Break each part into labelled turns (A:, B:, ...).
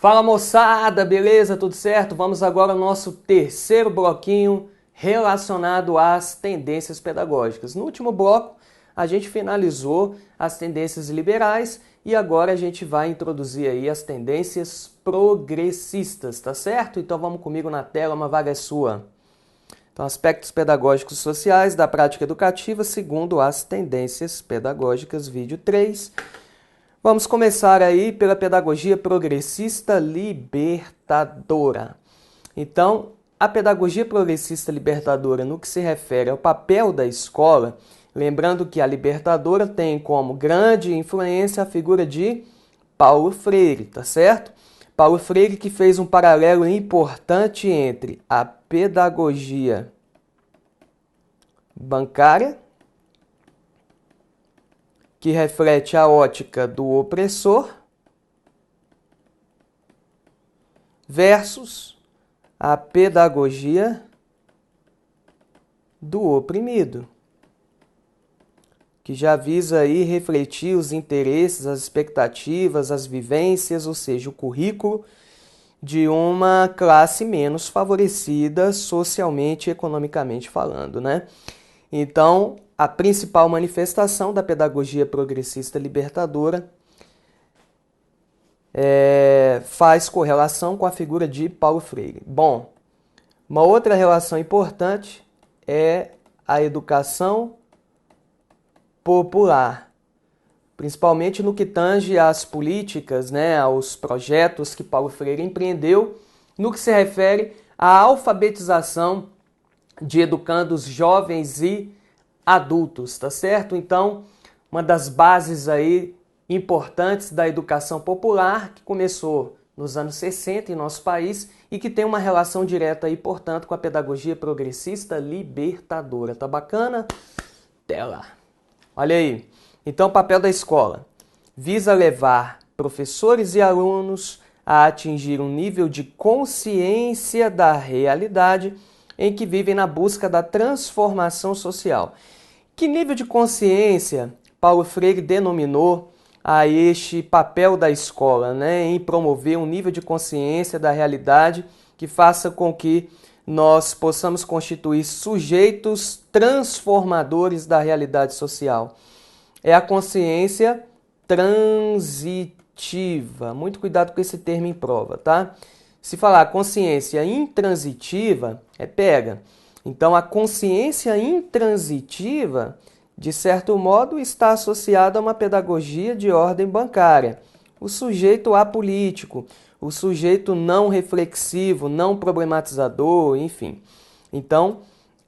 A: Fala moçada, beleza? Tudo certo? Vamos agora ao nosso terceiro bloquinho relacionado às tendências pedagógicas. No último bloco, a gente finalizou as tendências liberais e agora a gente vai introduzir aí as tendências progressistas, tá certo? Então vamos comigo na tela, uma vaga é sua. Então, aspectos pedagógicos sociais da prática educativa segundo as tendências pedagógicas, vídeo 3. Vamos começar aí pela pedagogia progressista libertadora. Então, a pedagogia progressista libertadora, no que se refere ao papel da escola, lembrando que a libertadora tem como grande influência a figura de Paulo Freire, tá certo? Paulo Freire que fez um paralelo importante entre a pedagogia bancária, que reflete a ótica do opressor, versus a pedagogia do oprimido, que já visa aí refletir os interesses, as expectativas, as vivências, ou seja, o currículo de uma classe menos favorecida socialmente e economicamente falando, né? Então, a principal manifestação da pedagogia progressista libertadora faz correlação com a figura de Paulo Freire. Bom, uma outra relação importante é a educação popular, principalmente no que tange às políticas, né, aos projetos que Paulo Freire empreendeu, no que se refere à alfabetização de educandos jovens e adultos, tá certo? Então, uma das bases aí importantes da educação popular, que começou nos anos 60 em nosso país e que tem uma relação direta aí, portanto, com a pedagogia progressista libertadora. Tá bacana? Tela. Olha aí. Então, o papel da escola visa levar professores e alunos a atingir um nível de consciência da realidade em que vivem na busca da transformação social. Que nível de consciência Paulo Freire denominou a este papel da escola, né, em promover um nível de consciência da realidade que faça com que nós possamos constituir sujeitos transformadores da realidade social? É a consciência transitiva. Muito cuidado com esse termo em prova, tá? Se falar consciência intransitiva, pega. Então, a consciência intransitiva, de certo modo, está associada a uma pedagogia de ordem bancária. O sujeito apolítico, o sujeito não reflexivo, não problematizador, enfim. Então,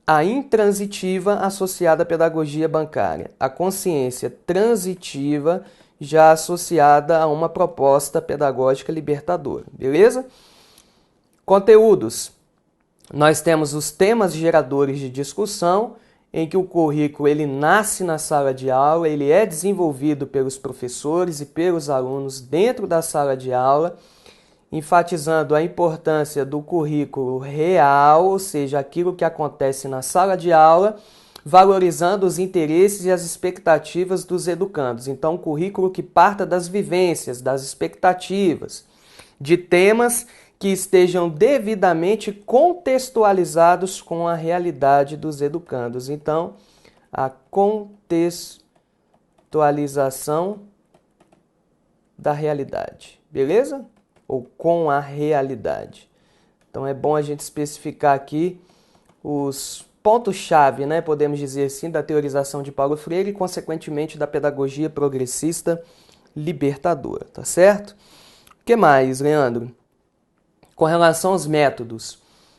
A: a intransitiva associada à pedagogia bancária. A consciência transitiva já associada a uma proposta pedagógica libertadora. Beleza? Conteúdos. Nós temos os temas geradores de discussão, em que o currículo ele nasce na sala de aula, ele é desenvolvido pelos professores e pelos alunos dentro da sala de aula, enfatizando a importância do currículo real, ou seja, aquilo que acontece na sala de aula, valorizando os interesses e as expectativas dos educandos. Então, um currículo que parta das vivências, das expectativas, de temas que estejam devidamente contextualizados com a realidade dos educandos. Então, a contextualização da realidade, beleza? Ou com a realidade. Então, é bom a gente especificar aqui os pontos-chave, né, podemos dizer assim, da teorização de Paulo Freire e, consequentemente, da pedagogia progressista libertadora, tá certo? O que mais, Leandro? Com relação aos métodos,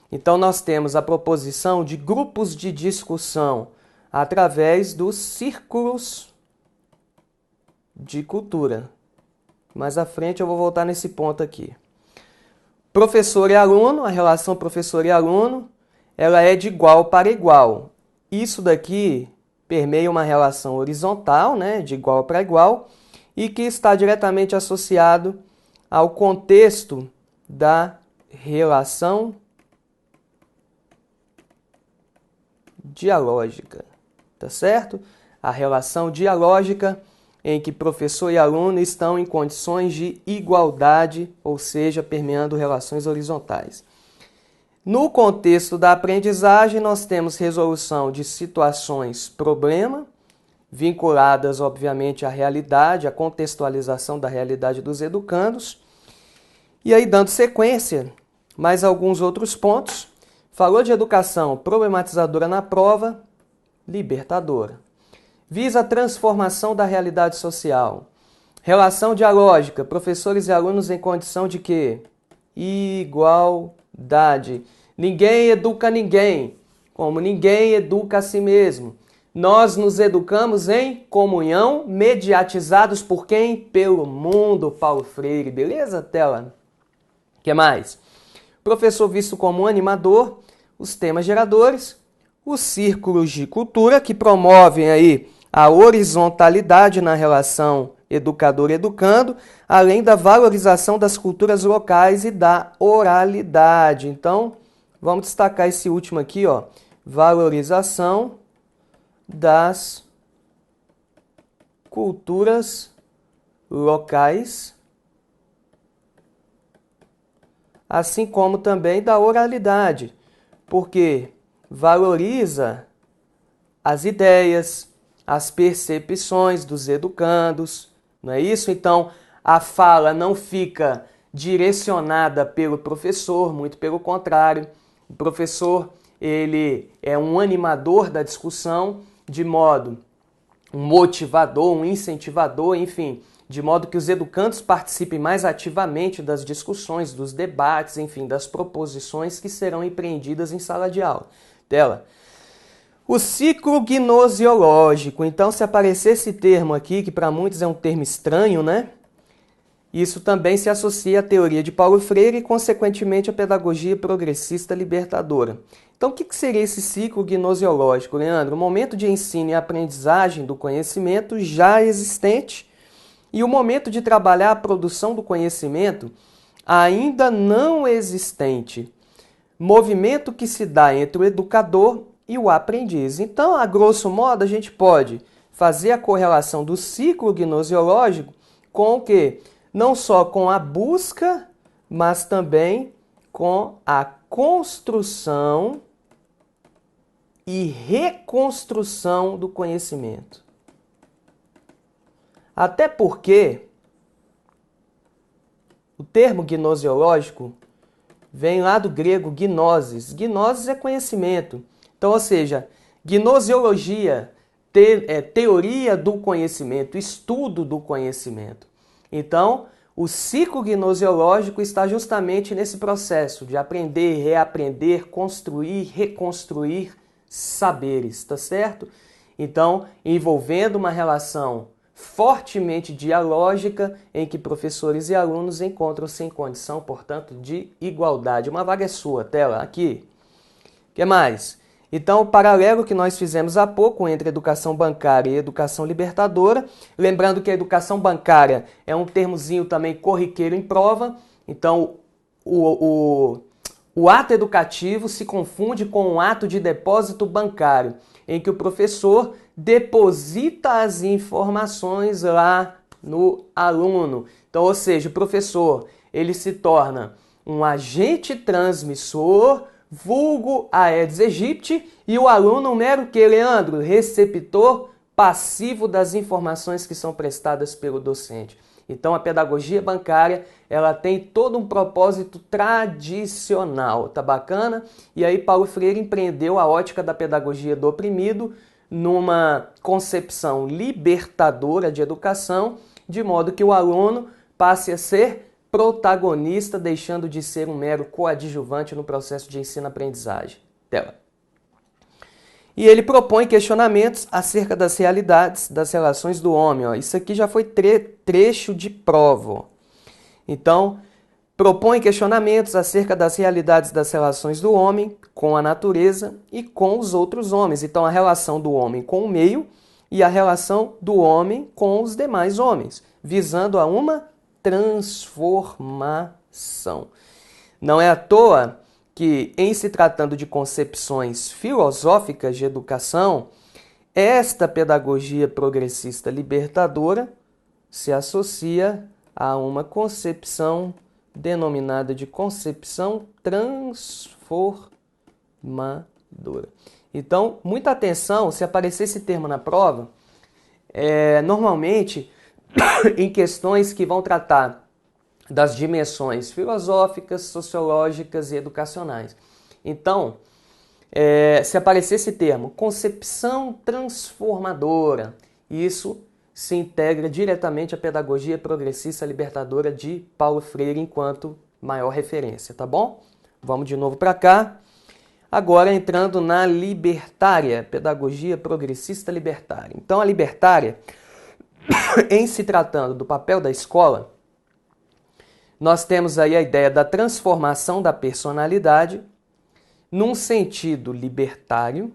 A: então nós temos a proposição de grupos de discussão através dos círculos de cultura. Mais à frente eu vou voltar nesse ponto aqui. Professor e aluno, a relação professor e aluno, ela é de igual para igual. Isso daqui permeia uma relação horizontal, né, de igual para igual, e que está diretamente associado ao contexto da relação dialógica, tá certo? A relação dialógica em que professor e aluno estão em condições de igualdade, ou seja, permeando relações horizontais. No contexto da aprendizagem, nós temos resolução de situações problema, vinculadas, obviamente, à realidade, à contextualização da realidade dos educandos. E aí, dando sequência, mais alguns outros pontos. Falou de educação problematizadora na prova, libertadora. Visa a transformação da realidade social. Relação dialógica, professores e alunos em condição de quê? Igualdade. Ninguém educa ninguém, como ninguém educa a si mesmo. Nós nos educamos em comunhão, mediatizados por quem? Pelo mundo, Paulo Freire. Beleza, tela? O que mais? Professor visto como animador, os temas geradores, os círculos de cultura que promovem aí a horizontalidade na relação educador-educando, além da valorização das culturas locais e da oralidade. Então, vamos destacar esse último aqui, ó, valorização das culturas locais, assim como também da oralidade, porque valoriza as ideias, as percepções dos educandos, não é isso? Então, a fala não fica direcionada pelo professor, muito pelo contrário. O professor, ele é um animador da discussão, de modo um motivador, um incentivador, enfim, de modo que os educandos participem mais ativamente das discussões, dos debates, enfim, das proposições que serão empreendidas em sala de aula. Tela. O ciclo gnosiológico. Então, se aparecer esse termo aqui, que para muitos é um termo estranho, né? Isso também se associa à teoria de Paulo Freire e, consequentemente, à pedagogia progressista libertadora. Então, o que seria esse ciclo gnosiológico, Leandro? O momento de ensino e aprendizagem do conhecimento já existente e o momento de trabalhar a produção do conhecimento ainda não existente. Movimento que se dá entre o educador e o aprendiz. Então, a grosso modo, a gente pode fazer a correlação do ciclo gnosiológico com o quê? Não só com a busca, mas também com a construção e reconstrução do conhecimento. Até porque o termo gnosiológico vem lá do grego gnosis. Gnosis é conhecimento. Então, ou seja, gnosiologia, teoria do conhecimento, estudo do conhecimento. Então, o ciclo gnosiológico está justamente nesse processo de aprender, reaprender, construir, reconstruir saberes, tá certo? Então, envolvendo uma relação fortemente dialógica em que professores e alunos encontram-se em condição, portanto, de igualdade. Uma vaga é sua, tela, aqui. O que mais? Então, o paralelo que nós fizemos há pouco entre educação bancária e educação libertadora, lembrando que a educação bancária é um termozinho também corriqueiro em prova, então o ato educativo se confunde com o ato de depósito bancário, em que o professor deposita as informações lá no aluno. Então, ou seja, o professor ele se torna um agente transmissor, vulgo Aedes aegypti, e o aluno um mero que, Leandro? Receptor passivo das informações que são prestadas pelo docente. Então, a pedagogia bancária, ela tem todo um propósito tradicional, tá bacana? E aí Paulo Freire empreendeu a ótica da pedagogia do oprimido numa concepção libertadora de educação, de modo que o aluno passe a ser protagonista, deixando de ser um mero coadjuvante no processo de ensino-aprendizagem. Tela. E ele propõe questionamentos acerca das realidades, das relações do homem. Ó. Isso aqui já foi trecho de prova. Então, propõe questionamentos acerca das realidades das relações do homem com a natureza e com os outros homens. Então, a relação do homem com o meio e a relação do homem com os demais homens, visando a uma transformação. Não é à toa que, em se tratando de concepções filosóficas de educação, Esta pedagogia progressista libertadora se associa a uma concepção denominada de concepção transformadora. Então, muita atenção, se aparecer esse termo na prova, normalmente em questões que vão tratar das dimensões filosóficas, sociológicas e educacionais. Então, se aparecer esse termo, concepção transformadora, isso se integra diretamente à pedagogia progressista libertadora de Paulo Freire enquanto maior referência, tá bom? Vamos de novo para cá. Agora entrando na libertária, pedagogia progressista libertária. Então a libertária, em se tratando do papel da escola, nós temos aí a ideia da transformação da personalidade num sentido libertário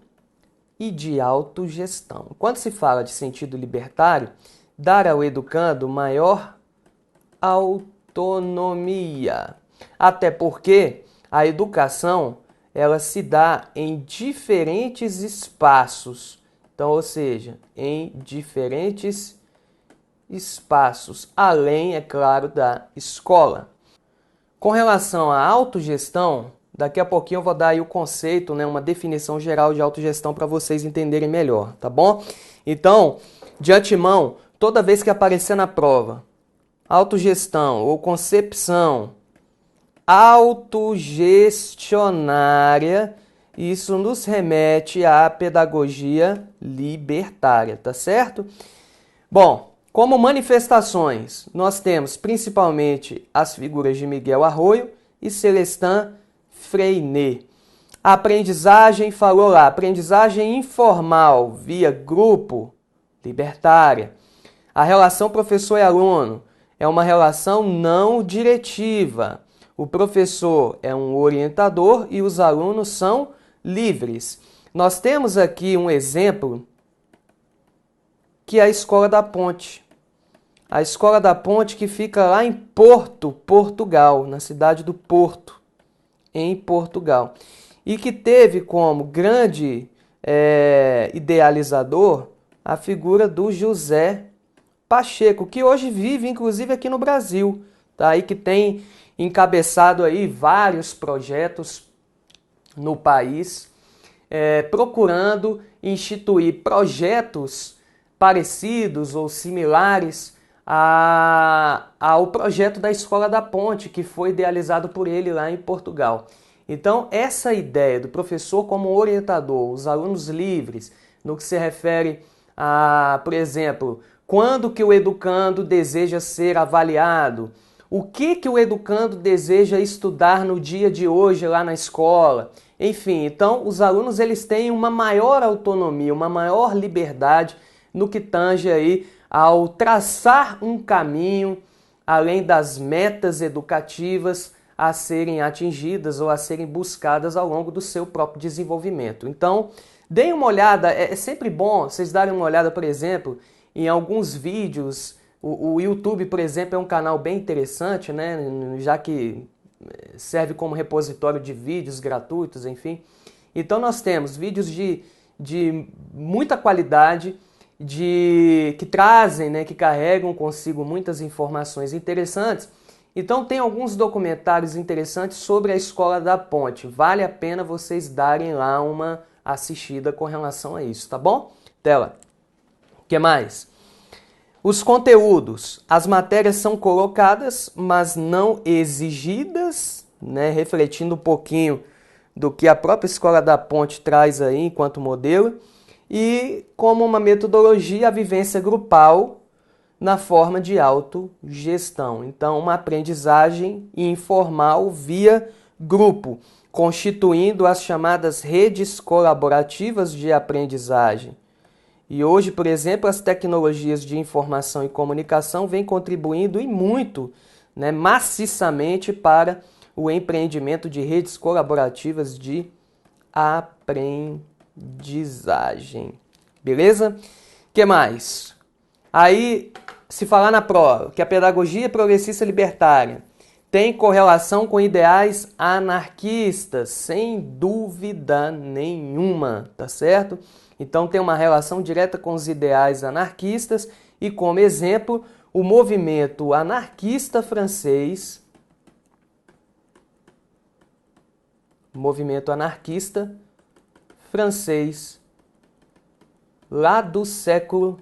A: e de autogestão. Quando se fala de sentido libertário, dar ao educando maior autonomia. Até porque a educação, ela se dá em diferentes espaços. Então, ou seja, em diferentes espaços, além, é claro, da escola. Com relação à autogestão, daqui a pouquinho eu vou dar aí o conceito, uma definição geral de autogestão para vocês entenderem melhor, tá bom? Então, de antemão, toda vez que aparecer na prova, autogestão ou concepção autogestionária, isso nos remete à pedagogia libertária, tá certo? Bom, como manifestações, nós temos principalmente as figuras de Miguel Arroyo e Celestin Freinet. A aprendizagem, falou lá, aprendizagem informal via grupo, libertária. A relação professor e aluno é uma relação não diretiva. O professor é um orientador e os alunos são livres. Nós temos aqui um exemplo que é a Escola da Ponte. A Escola da Ponte que fica lá em Porto, Portugal, na cidade do Porto, em Portugal. E que teve como grande idealizador a figura do José Pacheco, que hoje vive inclusive aqui no Brasil, tá? E que tem encabeçado aí vários projetos no país, procurando instituir projetos parecidos ou similares ao projeto da Escola da Ponte, que foi idealizado por ele lá em Portugal. Então, essa ideia do professor como orientador, os alunos livres, no que se refere a, por exemplo, quando que o educando deseja ser avaliado, o que o educando deseja estudar no dia de hoje lá na escola. Enfim, então os alunos eles têm uma maior autonomia, uma maior liberdade no que tange aí ao traçar um caminho além das metas educativas a serem atingidas ou a serem buscadas ao longo do seu próprio desenvolvimento. Então, deem uma olhada, é sempre bom vocês darem uma olhada, por exemplo, em alguns vídeos. O YouTube, por exemplo, é um canal bem interessante, né? Já que serve como repositório de vídeos gratuitos, enfim. Então nós temos vídeos de muita qualidade, que trazem, né, que carregam consigo muitas informações interessantes. Então tem alguns documentários interessantes sobre a Escola da Ponte. Vale a pena vocês darem lá uma assistida com relação a isso, tá bom? Tela. O que mais? Os conteúdos. As matérias são colocadas, mas não exigidas, né? Refletindo um pouquinho do que a própria Escola da Ponte traz aí enquanto modelo. E como uma metodologia, a vivência grupal na forma de autogestão. Então, uma aprendizagem informal via grupo, constituindo as chamadas redes colaborativas de aprendizagem. E hoje, por exemplo, as tecnologias de informação e comunicação vêm contribuindo e muito, né, maciçamente para o empreendimento de redes colaborativas de aprendizagem. Beleza? O que mais? Aí, se falar na prova que a pedagogia progressista libertária tem correlação com ideais anarquistas, sem dúvida nenhuma, tá certo? Então tem uma relação direta com os ideais anarquistas e, como exemplo, o movimento anarquista francês, lá do século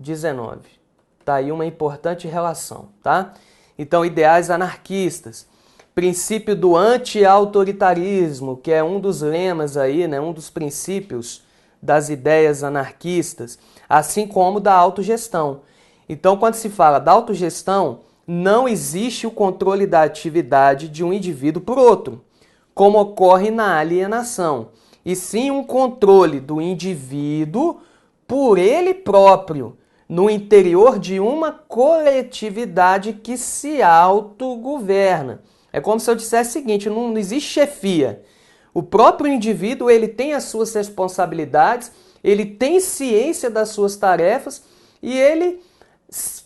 A: XIX. Tá aí uma importante relação, tá? Então, ideais anarquistas, princípio do anti-autoritarismo, que é um dos lemas aí, né, um dos princípios das ideias anarquistas, assim como da autogestão. Então, quando se fala da autogestão, não existe o controle da atividade de um indivíduo por outro, como ocorre na alienação, e sim um controle do indivíduo por ele próprio, no interior de uma coletividade que se autogoverna. É como se eu dissesse o seguinte, não existe chefia. O próprio indivíduo ele tem as suas responsabilidades, ele tem ciência das suas tarefas e ele,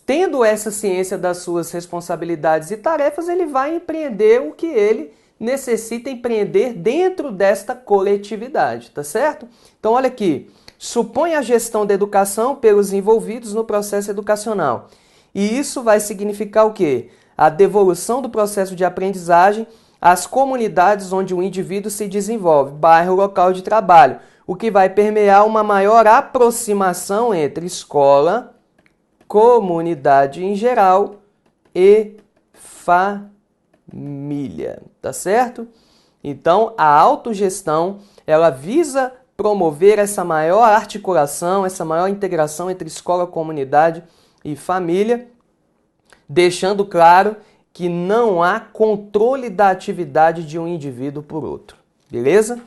A: tendo essa ciência das suas responsabilidades e tarefas, ele vai empreender o que ele necessita empreender dentro desta coletividade, tá certo? Então olha aqui, supõe a gestão da educação pelos envolvidos no processo educacional. E isso vai significar o quê? A devolução do processo de aprendizagem às comunidades onde o indivíduo se desenvolve, bairro, local de trabalho, o que vai permear uma maior aproximação entre escola, comunidade em geral e família, tá certo? Então, a autogestão, ela visa promover essa maior articulação, essa maior integração entre escola, comunidade e família, deixando claro que não há controle da atividade de um indivíduo por outro. Beleza?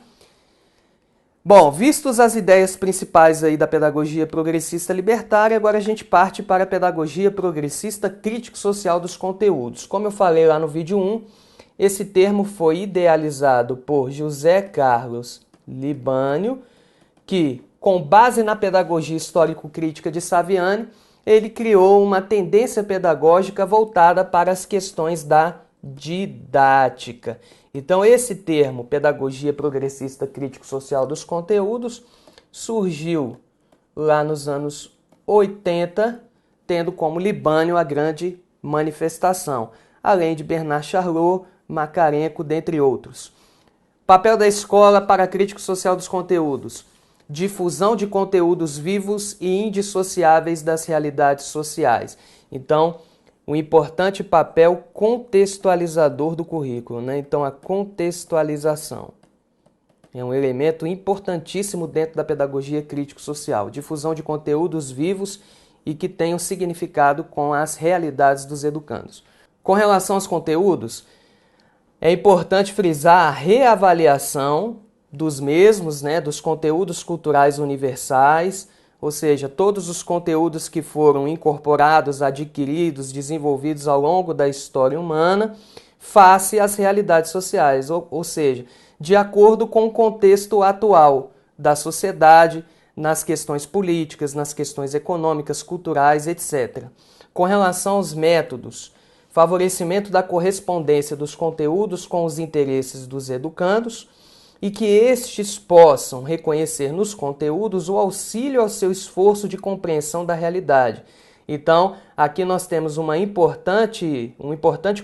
A: Bom, vistos as ideias principais aí da pedagogia progressista libertária, agora a gente parte para a pedagogia progressista crítico-social dos conteúdos. Como eu falei lá no vídeo 1, esse termo foi idealizado por José Carlos Libânio, que, com base na pedagogia histórico-crítica de Saviani, ele criou uma tendência pedagógica voltada para as questões da didática. Então, esse termo, pedagogia progressista crítico-social dos conteúdos, surgiu lá nos anos 80, tendo como Libânio a grande manifestação, além de Bernard Charlot, Macarenko, dentre outros. Papel da escola para a crítica social dos conteúdos. Difusão de conteúdos vivos e indissociáveis das realidades sociais. Então, um importante papel contextualizador do currículo, né? Então, a contextualização é um elemento importantíssimo dentro da pedagogia crítico-social. Difusão de conteúdos vivos e que tenham significado com as realidades dos educandos. Com relação aos conteúdos, é importante frisar a reavaliação dos mesmos, né, dos conteúdos culturais universais, ou seja, todos os conteúdos que foram incorporados, adquiridos, desenvolvidos ao longo da história humana, face às realidades sociais, ou seja, de acordo com o contexto atual da sociedade, nas questões políticas, nas questões econômicas, culturais, etc. Com relação aos métodos, favorecimento da correspondência dos conteúdos com os interesses dos educandos e que estes possam reconhecer nos conteúdos o auxílio ao seu esforço de compreensão da realidade. Então, aqui nós temos um importante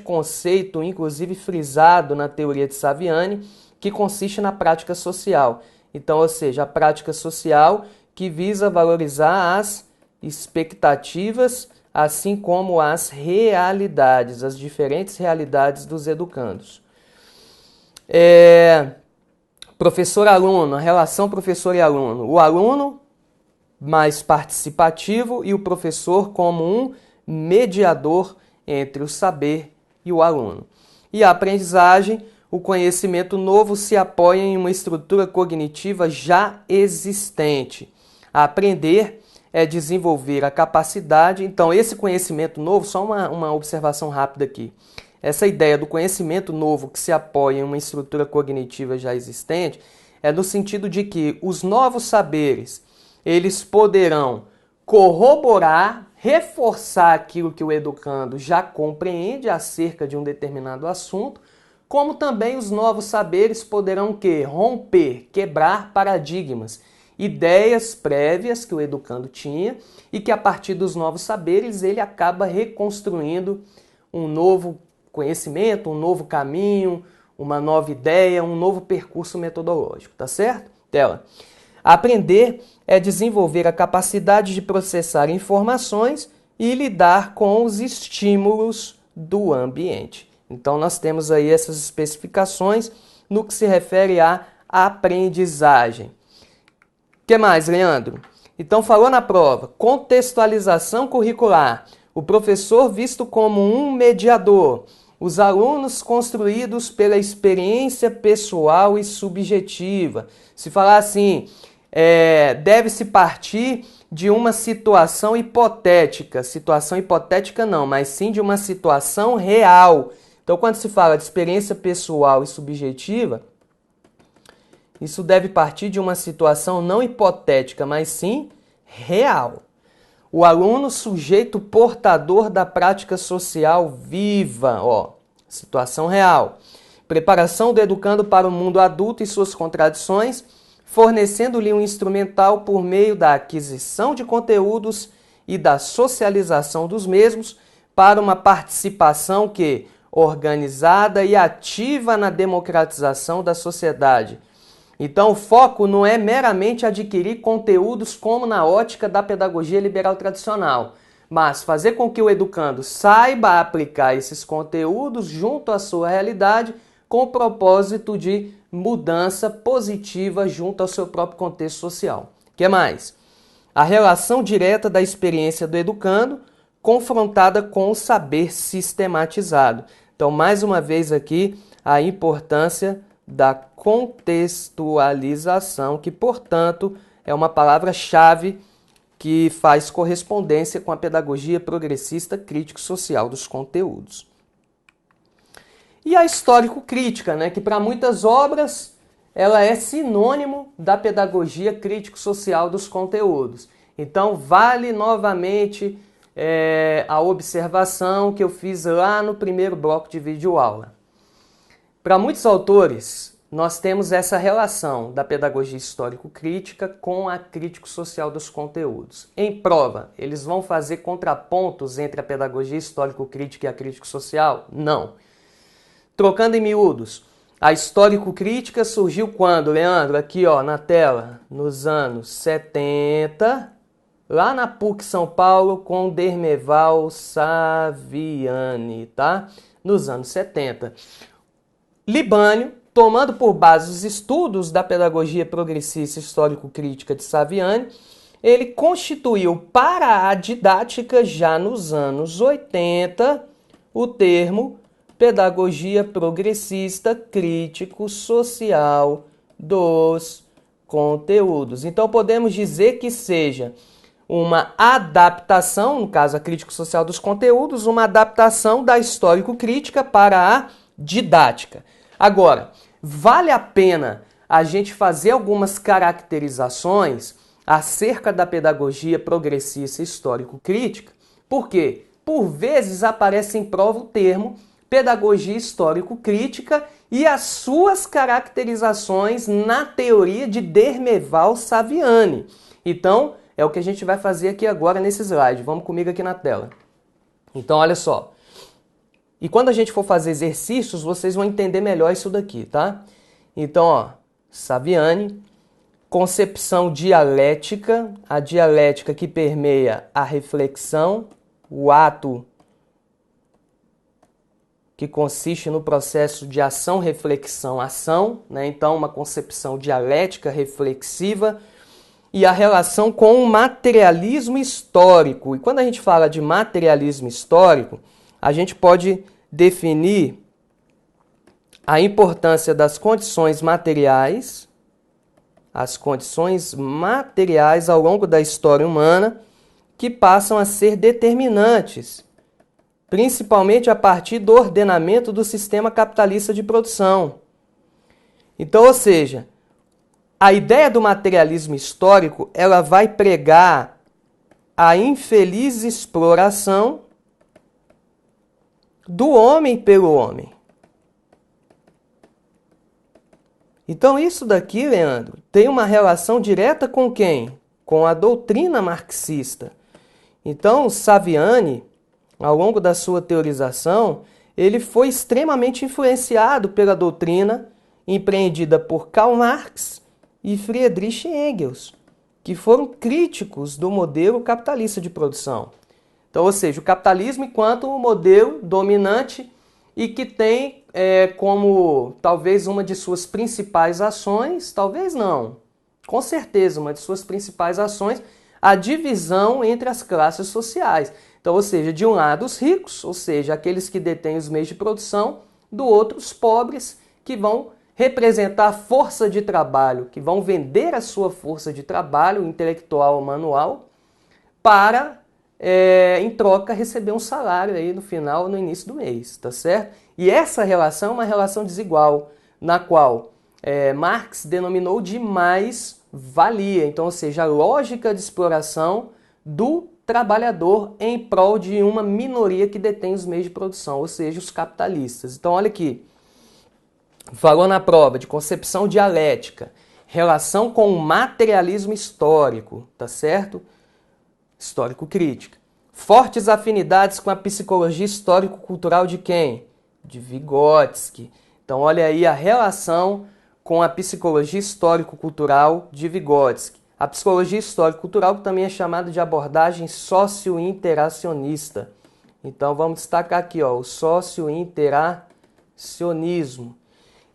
A: conceito, inclusive frisado na teoria de Saviani, que consiste na prática social. Então, ou seja, a prática social que visa valorizar as expectativas, assim como as realidades, as diferentes realidades dos educandos. Professor-aluno, a relação professor e aluno. O aluno mais participativo e o professor como um mediador entre o saber e o aluno. E a aprendizagem, o conhecimento novo se apoia em uma estrutura cognitiva já existente. A aprender é desenvolver a capacidade. Então, esse conhecimento novo, só uma observação rápida aqui. Essa ideia do conhecimento novo que se apoia em uma estrutura cognitiva já existente é no sentido de que os novos saberes, eles poderão corroborar, reforçar aquilo que o educando já compreende acerca de um determinado assunto, como também os novos saberes poderão romper, quebrar paradigmas ideias prévias que o educando tinha e que a partir dos novos saberes ele acaba reconstruindo um novo conhecimento, um novo caminho, uma nova ideia, um novo percurso metodológico, tá certo? Tela. Aprender é desenvolver a capacidade de processar informações e lidar com os estímulos do ambiente. Então, nós temos aí essas especificações no que se refere à aprendizagem. O que mais, Leandro? Então, falou na prova, contextualização curricular, o professor visto como um mediador, os alunos construídos pela experiência pessoal e subjetiva. Se falar assim, deve-se partir de uma situação hipotética não, mas sim de uma situação real. Então, quando se fala de experiência pessoal e subjetiva, isso deve partir de uma situação não hipotética, mas sim real. O aluno sujeito portador da prática social viva, situação real. Preparação do educando para o mundo adulto e suas contradições, fornecendo-lhe um instrumental por meio da aquisição de conteúdos e da socialização dos mesmos para uma participação organizada e ativa na democratização da sociedade. Então, o foco não é meramente adquirir conteúdos como na ótica da pedagogia liberal tradicional, mas fazer com que o educando saiba aplicar esses conteúdos junto à sua realidade com o propósito de mudança positiva junto ao seu próprio contexto social. O que mais? A relação direta da experiência do educando confrontada com o saber sistematizado. Então, mais uma vez aqui, a importância da contextualização, que, portanto, é uma palavra-chave que faz correspondência com a pedagogia progressista crítico-social dos conteúdos. E a histórico-crítica, que para muitas obras ela é sinônimo da pedagogia crítico-social dos conteúdos. Então, vale novamente a observação que eu fiz lá no primeiro bloco de videoaula. Para muitos autores, nós temos essa relação da pedagogia histórico-crítica com a crítico-social dos conteúdos. Em prova, eles vão fazer contrapontos entre a pedagogia histórico-crítica e a crítico-social? Não. Trocando em miúdos, a histórico-crítica surgiu quando, Leandro? Aqui na tela, nos anos 70, lá na PUC São Paulo, com Dermeval Saviani, tá? Nos anos 70. Libânio, tomando por base os estudos da pedagogia progressista histórico-crítica de Saviani, ele constituiu para a didática, já nos anos 80, o termo pedagogia progressista crítico-social dos conteúdos. Então, podemos dizer que seja uma adaptação, no caso a crítico-social dos conteúdos, uma adaptação da histórico-crítica para a didática. Agora, vale a pena a gente fazer algumas caracterizações acerca da pedagogia progressista histórico-crítica, porque, por vezes, aparece em prova o termo pedagogia histórico-crítica e as suas caracterizações na teoria de Dermeval Saviani. Então, é o que a gente vai fazer aqui agora nesse slide. Vamos comigo aqui na tela. Então, olha só. E quando a gente for fazer exercícios, vocês vão entender melhor isso daqui, tá? Então, Saviani, concepção dialética, a dialética que permeia a reflexão, o ato que consiste no processo de ação-reflexão-ação, Então, uma concepção dialética reflexiva e a relação com o materialismo histórico. E quando a gente fala de materialismo histórico, a gente pode definir a importância das condições materiais, as condições materiais ao longo da história humana que passam a ser determinantes, principalmente a partir do ordenamento do sistema capitalista de produção. Então, ou seja, a ideia do materialismo histórico, ela vai pregar a infeliz exploração do homem pelo homem. Então isso daqui, Leandro, tem uma relação direta com quem? Com a doutrina marxista. Então, Saviani, ao longo da sua teorização, ele foi extremamente influenciado pela doutrina empreendida por Karl Marx e Friedrich Engels, que foram críticos do modelo capitalista de produção. Então, ou seja, o capitalismo enquanto um modelo dominante e que tem como talvez uma de suas principais ações, talvez não, com certeza uma de suas principais ações, a divisão entre as classes sociais. Então, ou seja, de um lado os ricos, ou seja, aqueles que detêm os meios de produção, do outro os pobres, que vão representar a força de trabalho, que vão vender a sua força de trabalho, intelectual ou manual, para, em troca, receber um salário aí no final, no início do mês, tá certo? E essa relação é uma relação desigual, na qual Marx denominou de mais-valia. Então, ou seja, a lógica de exploração do trabalhador em prol de uma minoria que detém os meios de produção, ou seja, os capitalistas. Então, olha aqui. Falou na prova de concepção dialética, relação com o materialismo histórico, tá certo? Histórico-crítica. Fortes afinidades com a psicologia histórico-cultural de quem? De Vygotsky. Então, olha aí a relação com a psicologia histórico-cultural de Vygotsky. A psicologia histórico-cultural também é chamada de abordagem socio-interacionista. Então, vamos destacar aqui, ó, o socio-interacionismo.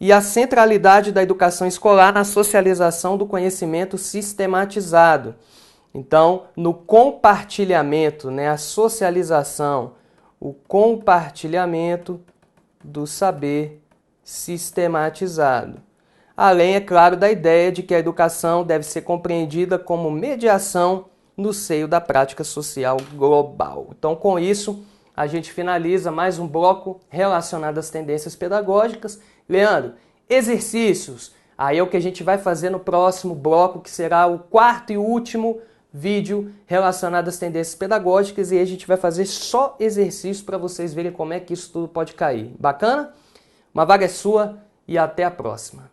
A: E a centralidade da educação escolar na socialização do conhecimento sistematizado. Então, no compartilhamento, a socialização, o compartilhamento do saber sistematizado. Além, é claro, da ideia de que a educação deve ser compreendida como mediação no seio da prática social global. Então, com isso, a gente finaliza mais um bloco relacionado às tendências pedagógicas. Leandro, exercícios. Aí é o que a gente vai fazer no próximo bloco, que será o quarto e último vídeo relacionado às tendências pedagógicas. E aí a gente vai fazer só exercícios para vocês verem como é que isso tudo pode cair. Bacana? Uma vaga é sua e até a próxima.